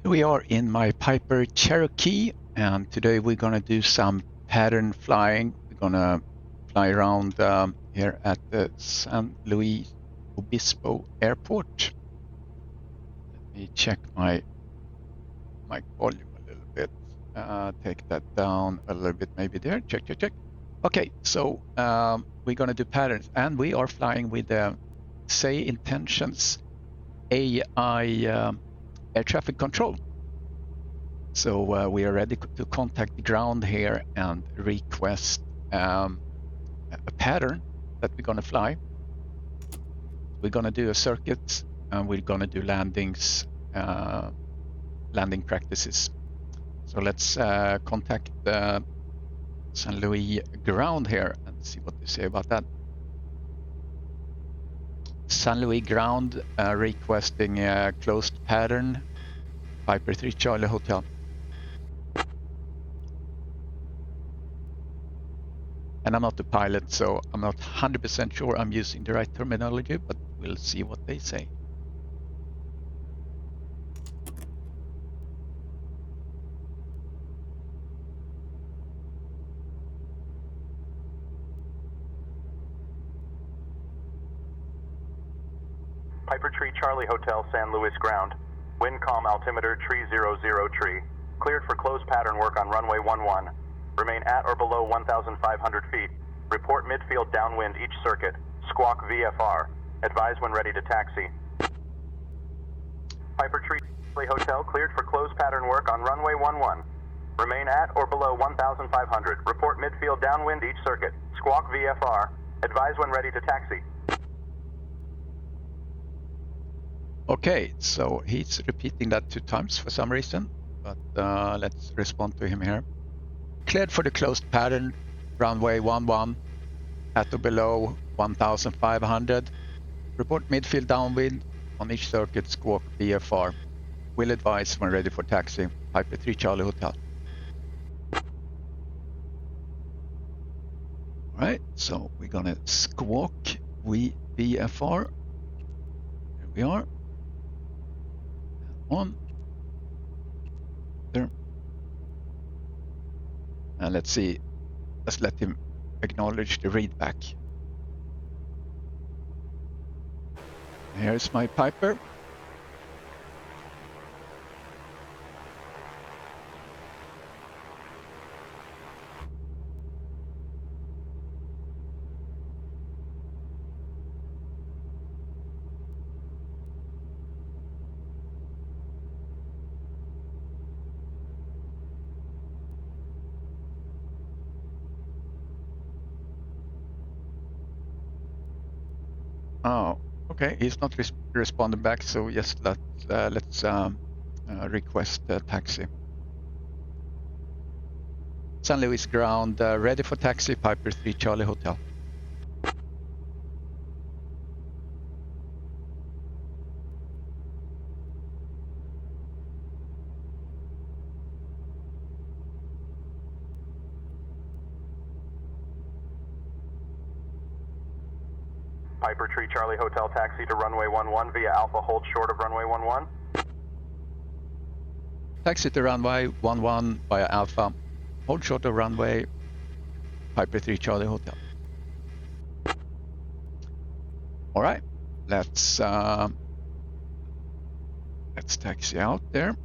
We are in my Piper Cherokee, and today we're going to do some pattern flying. We're going to fly around here at the San Luis Obispo Airport. Let me check my mic volume a little bit. Take that down a little bit, maybe there. Check. Okay, so we're going to do patterns, and we are flying with the SayIntentionsAI air traffic control. So we are ready to contact the ground here and request a pattern that we're going to fly. We're going to do a circuit, and we're going to do landings, landing practices. So let's contact the San Luis ground here and see what they say about that. San Luis ground requesting a closed pattern, Piper 3 Charlie Hotel. And I'm not the pilot, so I'm not 100% sure I'm using the right terminology, but we'll see what they say. Piper Tree Charlie Hotel, San Luis ground. Wind calm altimeter tree 00 tree. Cleared for close pattern work on runway 11. Remain at or below 1,500 feet. Report midfield downwind each circuit. Squawk VFR. Advise when ready to taxi. Piper Tree Charlie Hotel cleared for close pattern work on runway 11. Remain at or below 1,500. Report midfield downwind each circuit. Squawk VFR. Advise when ready to taxi. Okay, so he's repeating that 2 times for some reason, but let's respond to him here. Cleared for the closed pattern, runway 11, at or below 1,500. Report midfield downwind on each circuit, squawk VFR. Will advise when ready for taxi, Piper 3 Charlie Hotel. All right, so we're gonna squawk VFR. Here we are. On there, and let's see, let's let him acknowledge the readback. Here's my Piper. Oh, okay, he's not responding back, so yes, let's request a taxi. San Luis ground, ready for taxi, Piper 3 Charlie Hotel. Piper Tree Charlie Hotel taxi to runway 11 via Alpha, hold short of runway 11. Taxi to runway 11 via Alpha, hold short of runway, Piper 3 Charlie Hotel. All right, let's taxi out there.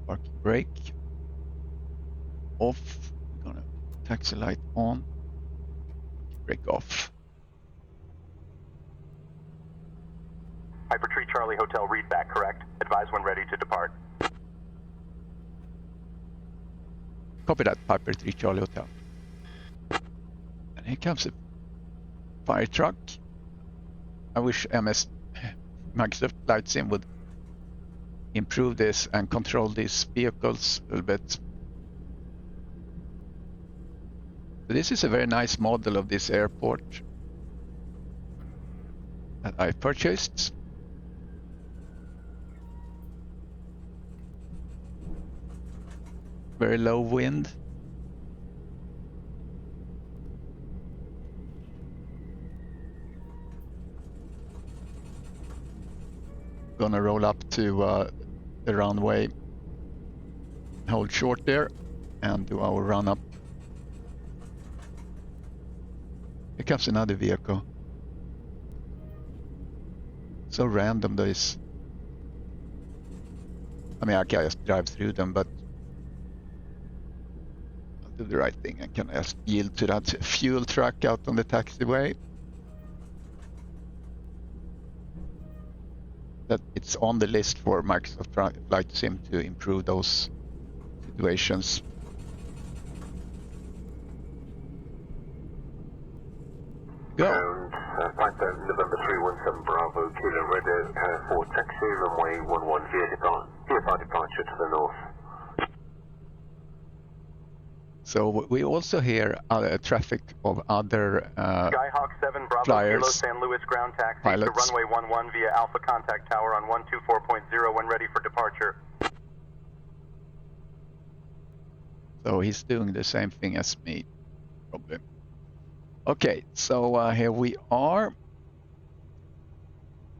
Parking brake off. We're gonna taxi light on. Brake off. Piper Tree Charlie Hotel readback correct. Advise when ready to depart. Copy that, Piper 3 Charlie Hotel. And here comes a fire truck. I wish Microsoft Flight Sim would improve this and control these vehicles a little bit. So this is a very nice model of this airport that I purchased. Very low wind. gonna roll up to the runway, hold short there, and do our run up. Here comes another vehicle. So random this. I mean, I can just drive through them, but I'll do the right thing. I can just yield to that fuel truck out on the taxiway. That it's on the list for Microsoft Flight Sim to improve those situations. Go. Flight November 317 Bravo, Kilo Red for taxi, runway 11 via departure to the north. So we also hear traffic of other Skyhawk 7 Bravo flyers, Kilo San Luis ground taxi pilots. to runway 11 via Alpha contact tower on 124.0 when ready for departure. So he's doing the same thing as me, probably. Okay, so here we are.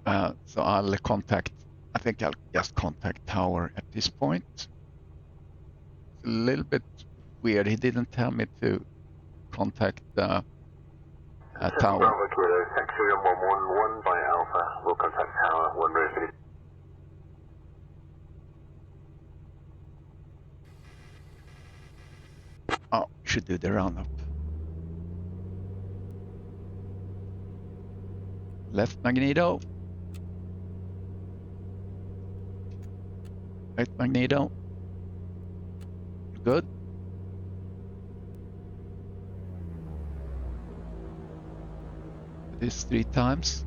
So I'll contact, I think I'll just contact tower at this point. It's a little bit weird. He didn't tell me to contact the tower. Bravo Kilo, taxi on 111 by Alpha. We'll contact tower when ready. Oh, should do the roundup. Left magneto. Right magneto. Good. This 3 times.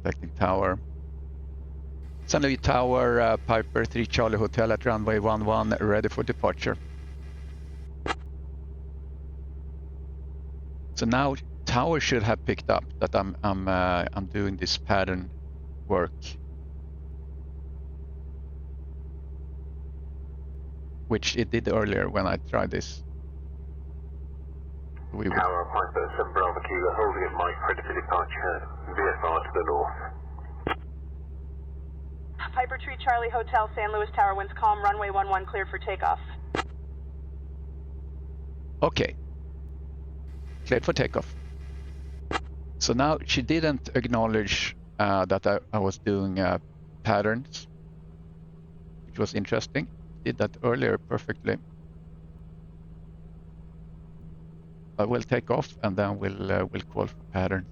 Contacting tower. San Luis Tower, Piper 3 Charlie Hotel at runway 11, ready for departure. So now tower should have picked up that I'm doing this pattern work, which it did earlier when I tried this. We would... Tower Piper 7 Bravo Kilo holding at Mike ready for departure. VFR to the north. Piper 3 Charlie Hotel, San Luis Tower, winds calm, runway 11 cleared for takeoff. Okay, cleared for takeoff. So now she didn't acknowledge that I was doing patterns, which was interesting. Did that earlier perfectly. I will take off and then we'll call for pattern.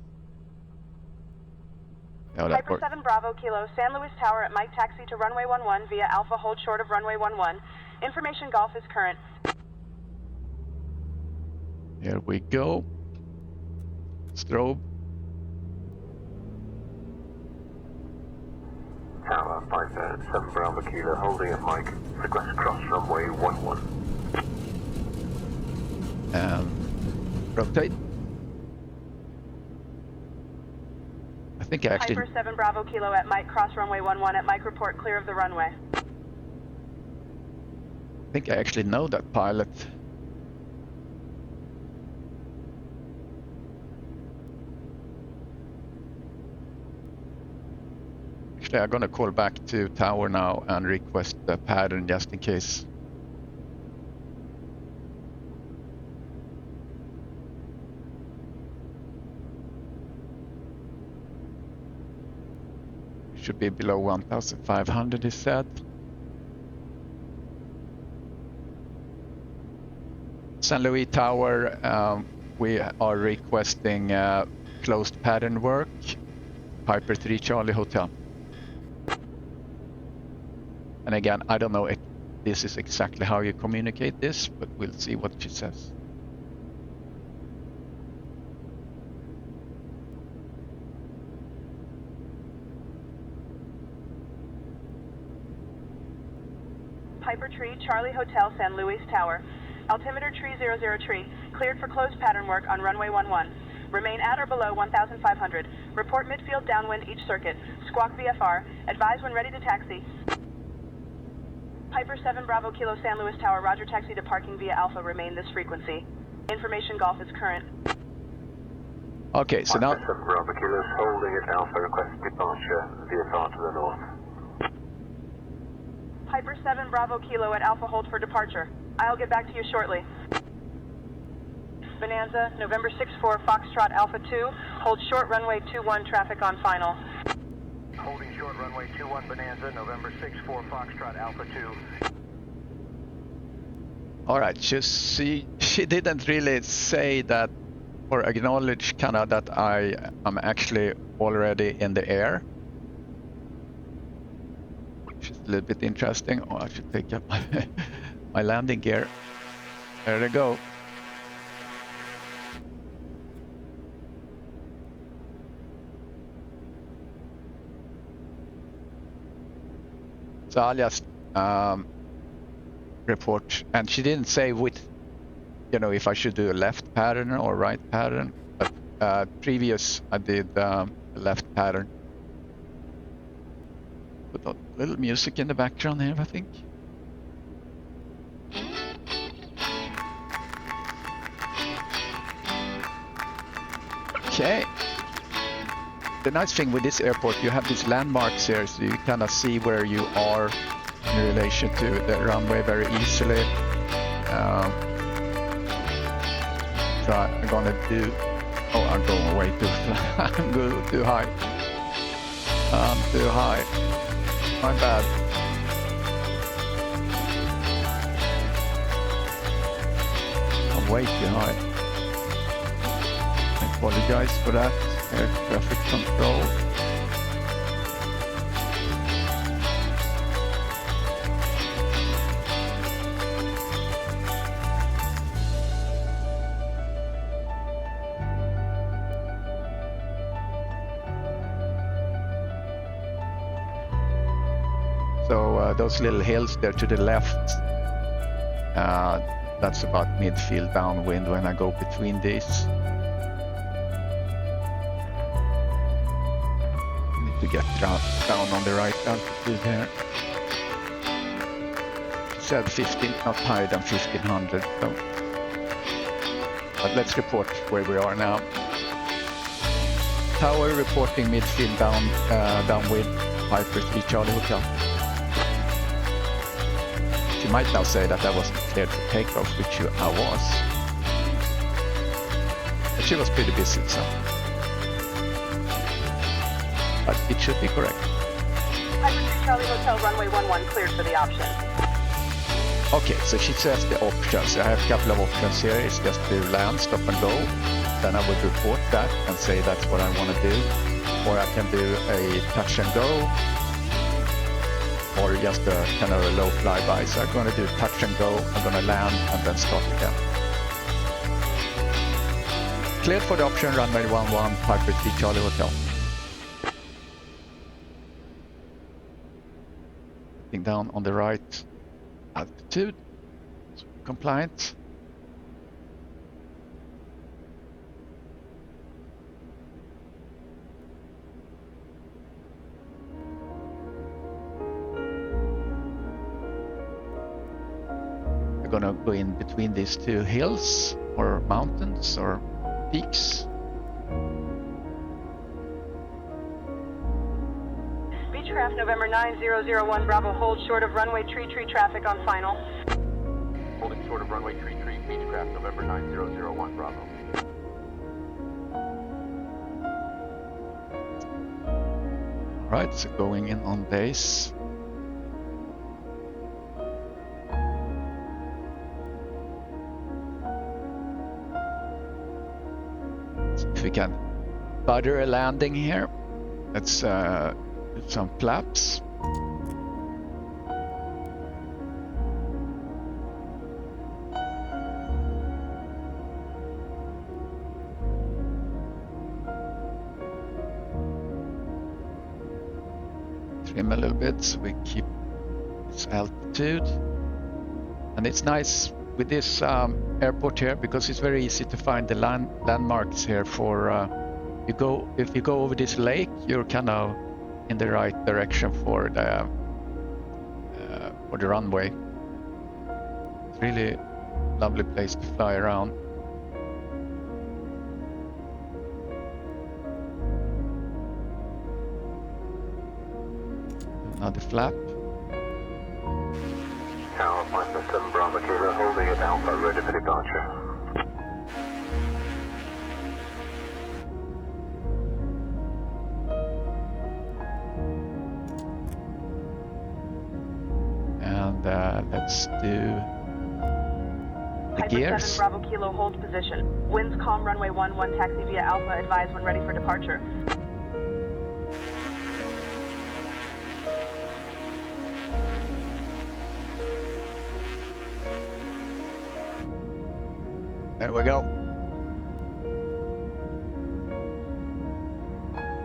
Piper 7 Bravo Kilo, San Luis Tower at Mike taxi to runway 11 via Alpha hold short of runway 11. Information Golf is current. Here we go. Strobe. Tower Piper 7 Bravo Kilo holding at Mike. Request cross runway 11. Rotate. I think I actually... Piper 7 Bravo Kilo at Mike, cross runway 11 at Mike, report clear of the runway. I think I actually know that pilot. Actually, I'm gonna call back to tower now and request the pattern just in case. Should be below 1,500, he said. San Luis Tower, we are requesting closed pattern work. Piper 3 Charlie Hotel. And again, I don't know if this is exactly how you communicate this, but we'll see what she says. Piper Tree, Charlie Hotel, San Luis Tower. Altimeter tree 00 tree, cleared for closed pattern work on runway 11. Remain at or below 1,500. Report midfield downwind each circuit. Squawk VFR. Advise when ready to taxi. Piper 7 Bravo Kilo San Luis Tower, roger, taxi to parking via Alpha, remain this frequency. Information Golf is current. Okay, so now... Piper 7 Bravo Kilo holding at Alpha, request departure VFR to the north. Piper 7 Bravo Kilo at Alpha, hold for departure. I'll get back to you shortly. Bonanza, November 6-4 Foxtrot Alpha 2, hold short runway 21 traffic on final. Holding short runway 21 Bonanza, November 6-4 Foxtrot Alpha 2. All right, she didn't really say that or acknowledge kind of that I am actually already in the air, which is a little bit interesting. Oh, I should take up my landing gear. There they go. So I'll just report, and she didn't say with, you know, if I should do a left pattern or right pattern, but previous I did left pattern. Put a little music in the background here, I think. Okay. The nice thing with this airport, you have these landmarks here, so you kind of see where you are in relation to the runway very easily. So I'm gonna do. Oh, I'm going way too. I'm going too high. I'm too high. My bad. I'm way too high. I apologize for that. Air traffic control. So those little hills there to the left, that's about midfield downwind when I go between these. To get down on the right altitude here. It said 15, not higher than 1500. So. But let's report where we are now. Tower reporting midfield downwind, Piper 3 Charlie Hotel. She might now say that I wasn't cleared for takeoff, which I was. But she was pretty busy, so. But it should be correct. Piper 3 Charlie Hotel, runway 11 cleared for the option. Okay, so she says the options. I have a couple of options here. It's just to land, stop and go. Then I would report that and say that's what I want to do. Or I can do a touch and go. Or just a kind of a low flyby. So I'm going to do touch and go. I'm going to land and then start again. Cleared for the option, runway 11, Piper 3 Charlie Hotel. Down on the right altitude, so compliant. We're gonna go in between these two hills or mountains or peaks. Beechcraft November 9001 Bravo, hold short of runway tree traffic on final. Holding short of runway tree, Beechcraft November 9001 Bravo. Right, so going in on base. So if we can butter a landing here, let's do some flaps. Trim a little bit so we keep its altitude. And it's nice with this airport here, because it's very easy to find the landmarks here for if you go over this lake, you're kind of in the right direction for the runway. It's really lovely place to fly around. Another flap. Tower 557 Bravo Kilo holding at Alpha, ready for departure. And let's do the Piper gears. 7 Bravo Kilo hold position. Winds calm, runway 11, taxi via Alpha, advise when ready for departure. There we go.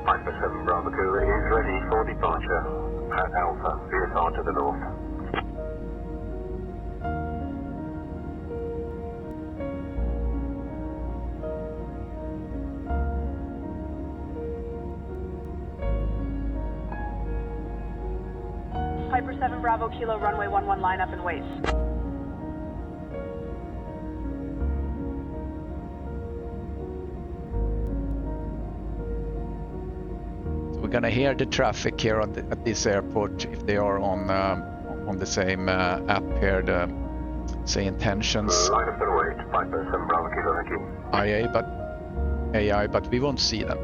557 Bravo Kilo is ready for departure at Alpha, VSR to the north. Piper 7 Bravo Kilo, runway 11, line up and wait. So we're gonna hear the traffic here at this airport if they are on the same app here, the SayIntentionsAI Line up and wait, 557 Bravo Kilo, thank you. AI, but we won't see them.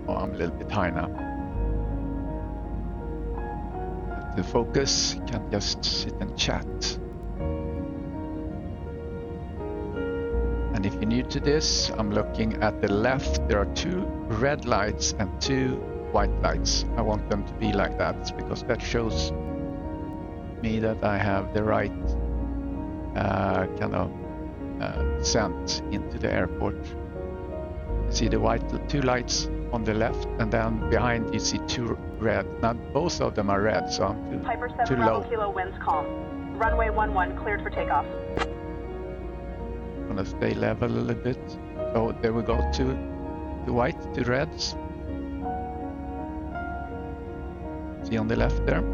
Oh, I'm a little bit high now. To focus, you can just sit and chat. And if you're new to this, I'm looking at the left. There are 2 red lights and 2 white lights. I want them to be like that because that shows me that I have the right kind of descent into the airport. You see the 2 lights on the left, and then behind you see 2 red. Now both of them are red, so I'm Piper too 7 low. Bravo Kilo, winds calm. Runway 11, cleared for takeoff. Gonna stay level a little bit. So there we go, 2 white, 2 reds. See on the left there.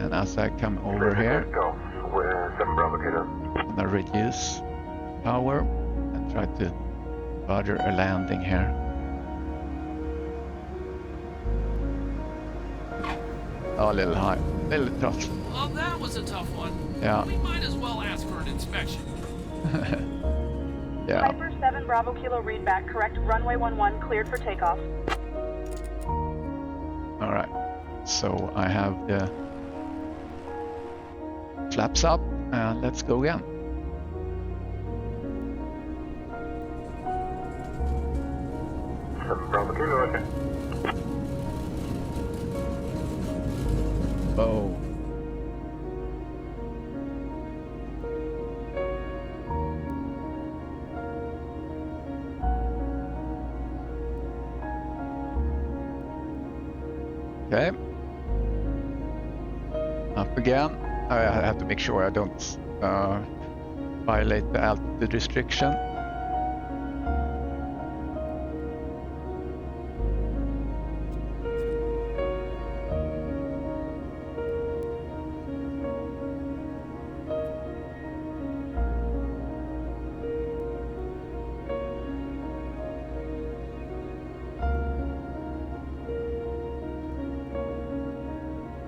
And as I come over here, We're 7 Bravo Kilo. I'm gonna reduce power and try to further a landing here. Oh, a little high, a little tough. Well, that was a tough one. Yeah. We might as well ask for an inspection. Yeah. Piper 7 Bravo Kilo, read back, correct, runway 11, cleared for takeoff. All right. So I have the flaps up, and let's go again. Bravo Kilo, okay. Oh. Okay. Up again. I have to make sure I don't violate the altitude restriction.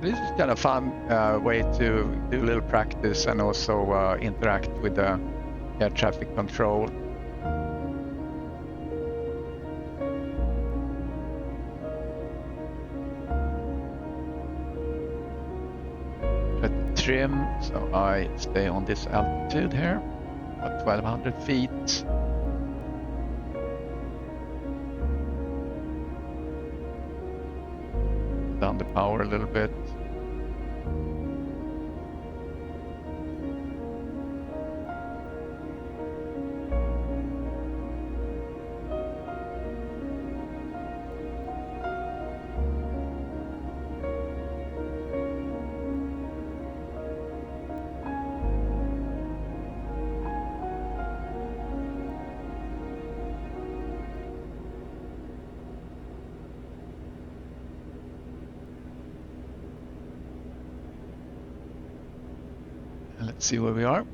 This is kind of fun way to do a little practice and also interact with the air traffic control. Try to trim, so I stay on this altitude here, about 1200 feet. Down the power a little bit. Let's see where we are.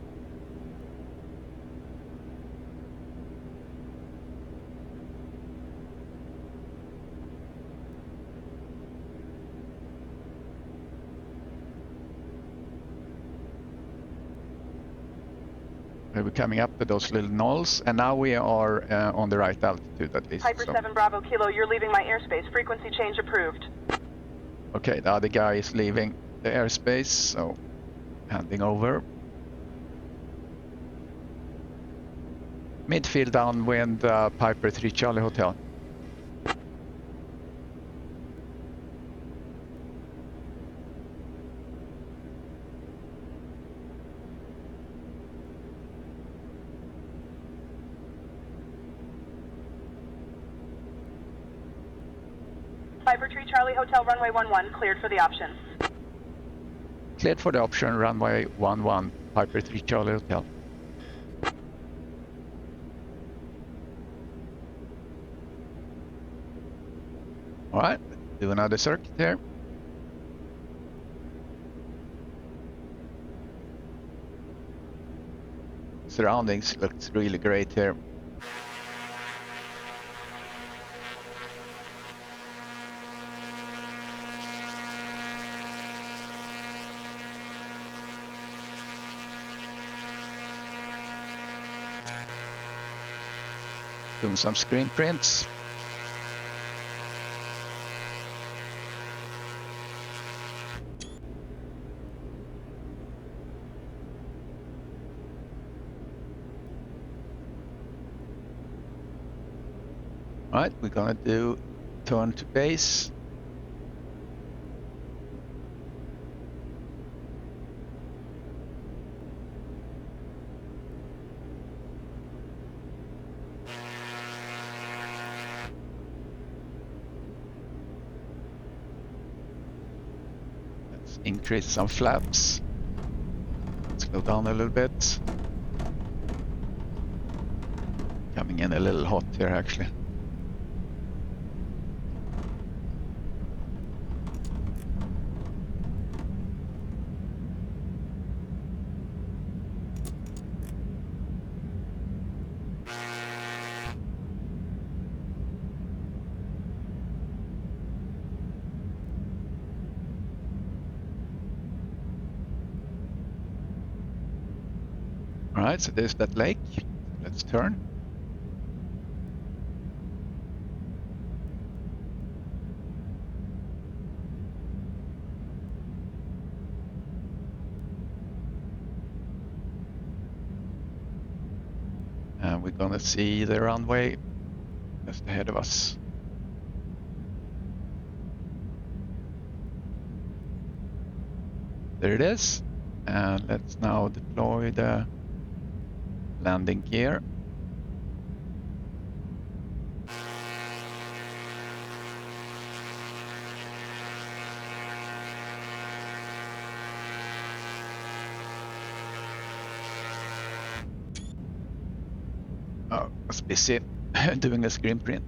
We're coming up to those little knolls, and now we are on the right altitude at least. Piper 7 Bravo Kilo, you're leaving my airspace. Frequency change approved. Okay, the other guy is leaving the airspace, so handing over. Midfield downwind, Piper 3 Charlie Hotel. Piper 3 Charlie Hotel, runway 11, cleared for the option. Cleared for the option, runway 11, Piper 3 Charlie Hotel. All right, do another circuit here. Surroundings looks really great here. Doing some screen prints. All right, we're gonna do turn to base. Let's increase some flaps. Slow down a little bit. Coming in a little hot here actually. Alright, so there's that lake. Let's turn. And we're gonna see the runway just ahead of us. There it is. And let's now deploy the landing gear. Oh, I was busy doing a screen print.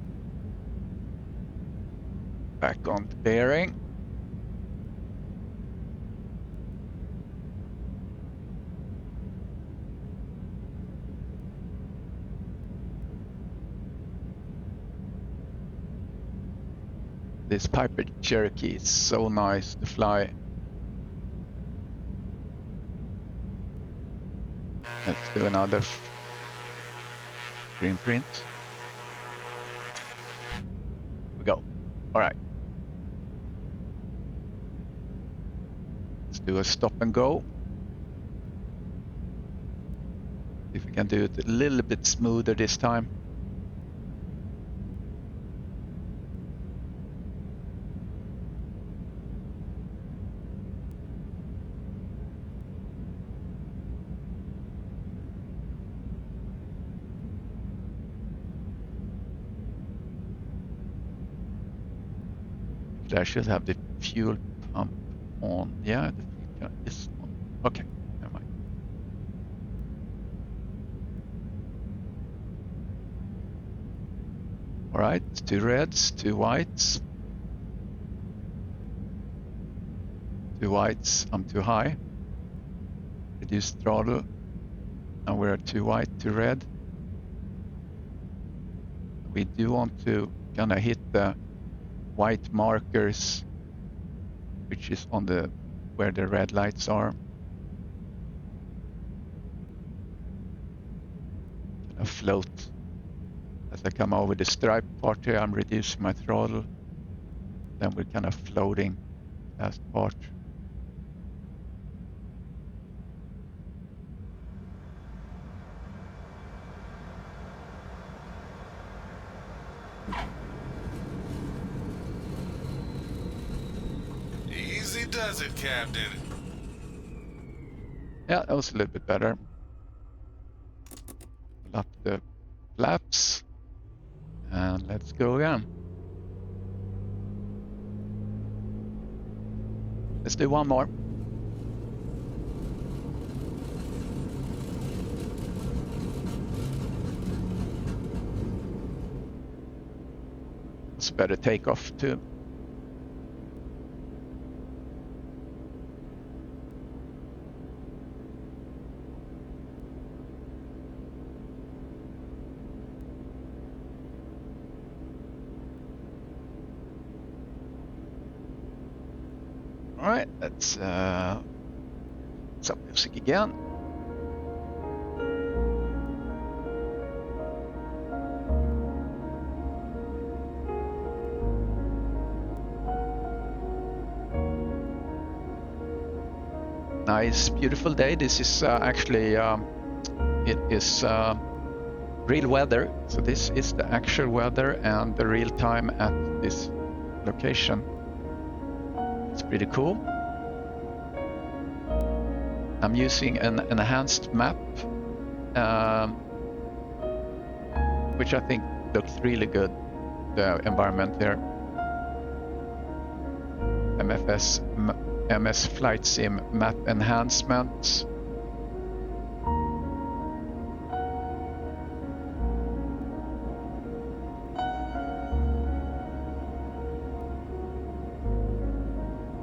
Back on the bearing. This Piper Cherokee is so nice to fly. Let's do another screen print. We go. All right. Let's do a stop and go. See if we can do it a little bit smoother this time. I should have the fuel pump on. Yeah, the fuel pump is on. Okay, never mind. All right, 2 reds, 2 whites. 2 whites, I'm too high. reduce throttle. Now we're too white to red. We do want to kind of hit the white markers, which is on the where the red lights are. Kind of float. As I come over the stripe part here, I'm reducing my throttle. Then we're kind of floating last part. Easy does it, Captain. Yeah, that was a little bit better. Pull up the flaps and let's go again. Let's do one more. It's better takeoff too. All right, let's some music again. Nice, beautiful day. This is actually it is real weather. So this is the actual weather and the real time at this location. It's pretty cool. I'm using an enhanced map, which I think looks really good. The environment here. MS Flight Sim map enhancements.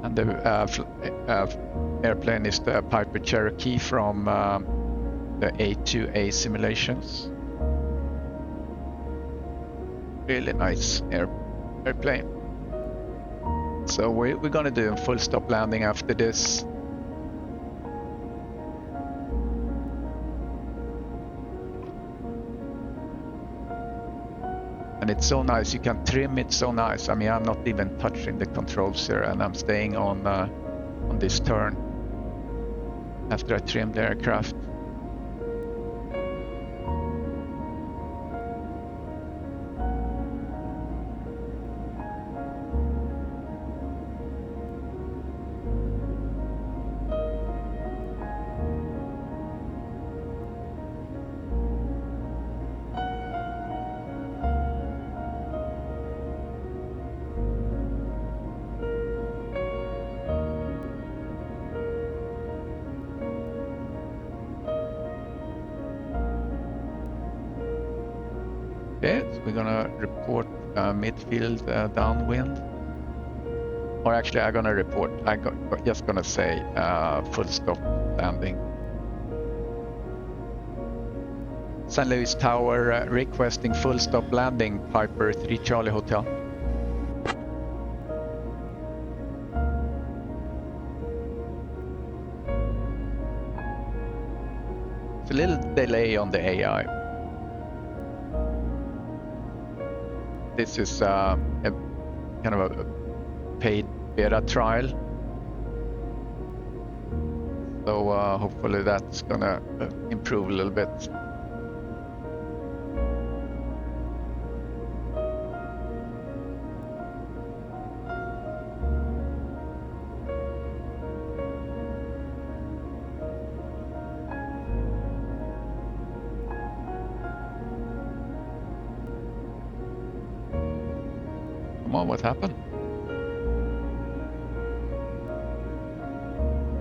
And the airplane is the Piper Cherokee from the A2A simulations. Really nice airplane. So we're gonna do a full stop landing after this. And it's so nice, you can trim it so nice. I mean, I'm not even touching the controls here and I'm staying on this turn after I trim the aircraft. Okay, so we're gonna report midfield downwind. Or actually, I'm gonna report. Just gonna say full stop landing. St. Louis Tower requesting full stop landing. Piper 3 Charlie Hotel. It's a little delay on the AI. This is a kind of a paid beta trial. So hopefully that's gonna improve a little bit. Come on, what happened?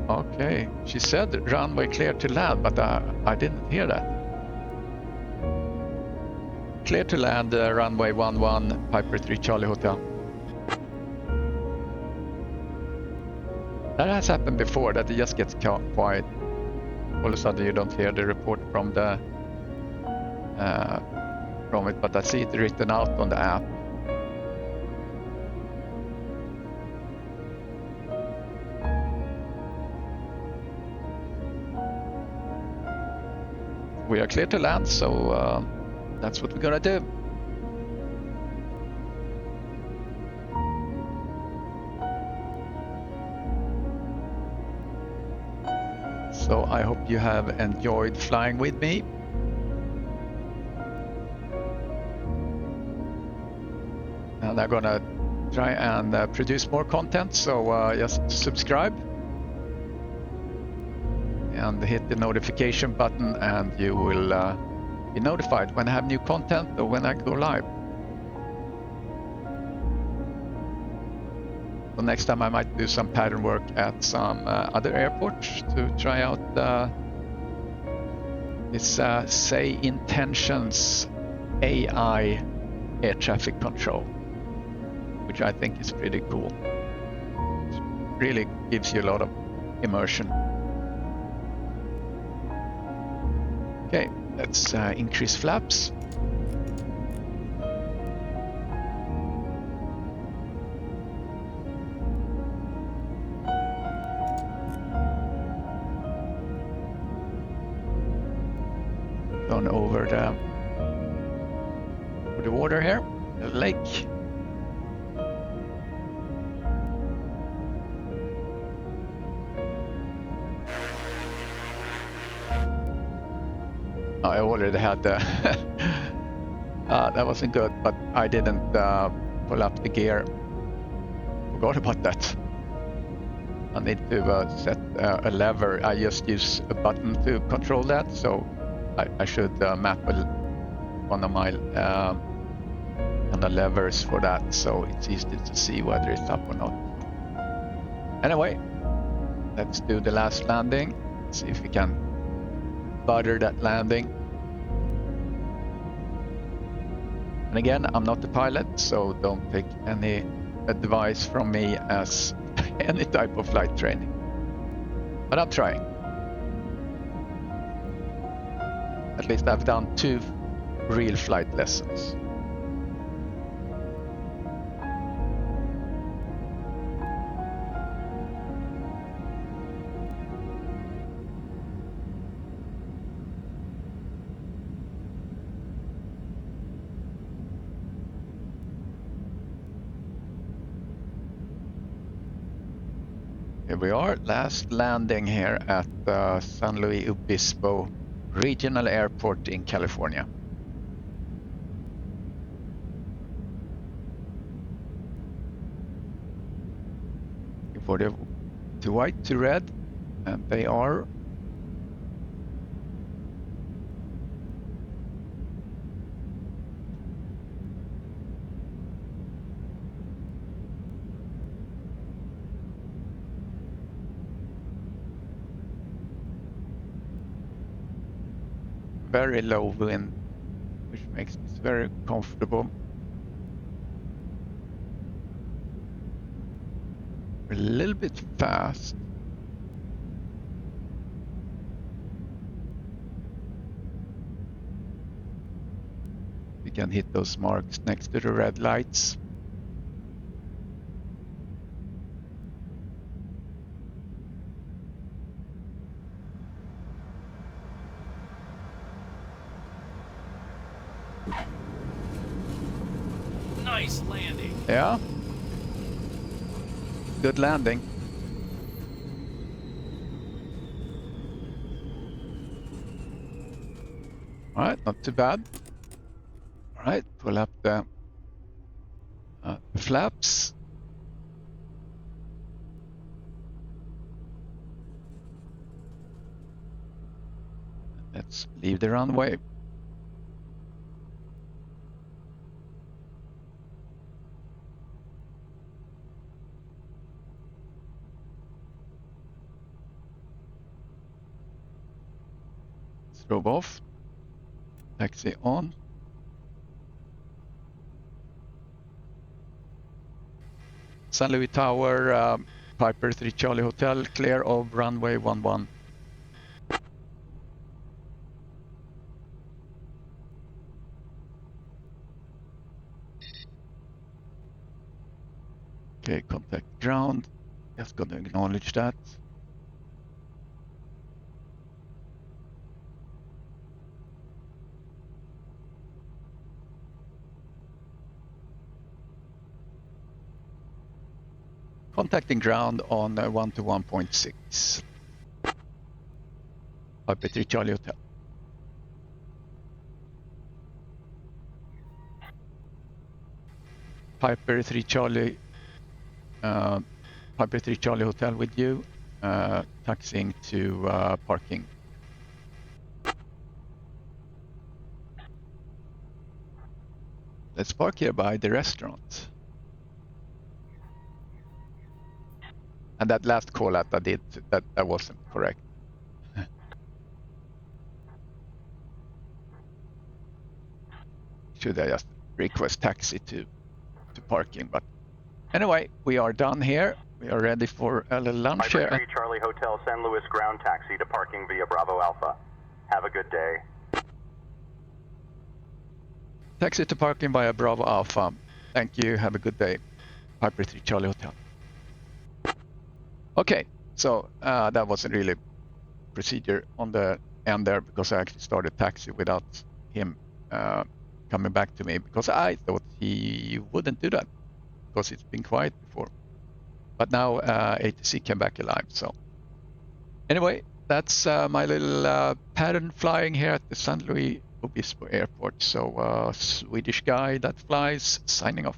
Okay, she said runway clear to land, but I didn't hear that. Clear to land, runway 11, Piper 3 Charlie Hotel. That has happened before, that it just gets quiet. all of a sudden you don't hear the report from the from it, but I see it written out on the app. We are clear to land, so that's what we're gonna do. So I hope you have enjoyed flying with me. And I'm gonna try and produce more content, so just subscribe and hit the notification button, and you will be notified when I have new content or when I go live. So next time I might do some pattern work at some other airports to try out this SayIntentionsAI air traffic control, which I think is pretty cool. It really gives you a lot of immersion. Okay, let's increase flaps. Gone over the water here, the lake. I already had the that wasn't good, but I didn't pull up the gear. Forgot about that. I need to set a lever. I just use a button to control that, so I should map one of my kind of levers for that, so it's easy to see whether it's up or not. Anyway, let's do the last landing. See if we can butter that landing. And again, I'm not the pilot, so don't take any advice from me as any type of flight training. But I'm trying. At least I've done 2 real flight lessons. Here we are, last landing here at San Luis Obispo Regional Airport in California. For the white to red, and they are. Very low wind, which makes this very comfortable. A little bit fast. We can hit those marks next to the red lights. Nice landing. Yeah. Good landing. All right, not too bad. All right, pull up the flaps. Let's leave the runway. Strobe off. Taxi on. San Luis Tower, Piper 3 Charlie Hotel, clear of runway 11. Okay, contact ground. Just gonna acknowledge that. Contacting ground on 1 to 1.6. Piper 3 Charlie Hotel. Piper 3 Charlie Hotel with you. Taxiing to parking. Let's park here by the restaurant. And that last call out I did, that wasn't correct. Should I just request taxi to parking? But anyway, we are done here. We are ready for a little lunch Piper here. 3 Charlie Hotel San Luis ground taxi to parking via Bravo Alpha. Have a good day. Taxi to parking via Bravo Alpha. Thank you. Have a good day. Piper 3 Charlie Hotel. Okay, so that wasn't really procedure on the end there because I actually started taxi without him coming back to me because I thought he wouldn't do that because it's been quiet before. But now ATC came back alive. So anyway, that's my little pattern flying here at the San Luis Obispo Airport. So Swedish guy that flies signing off.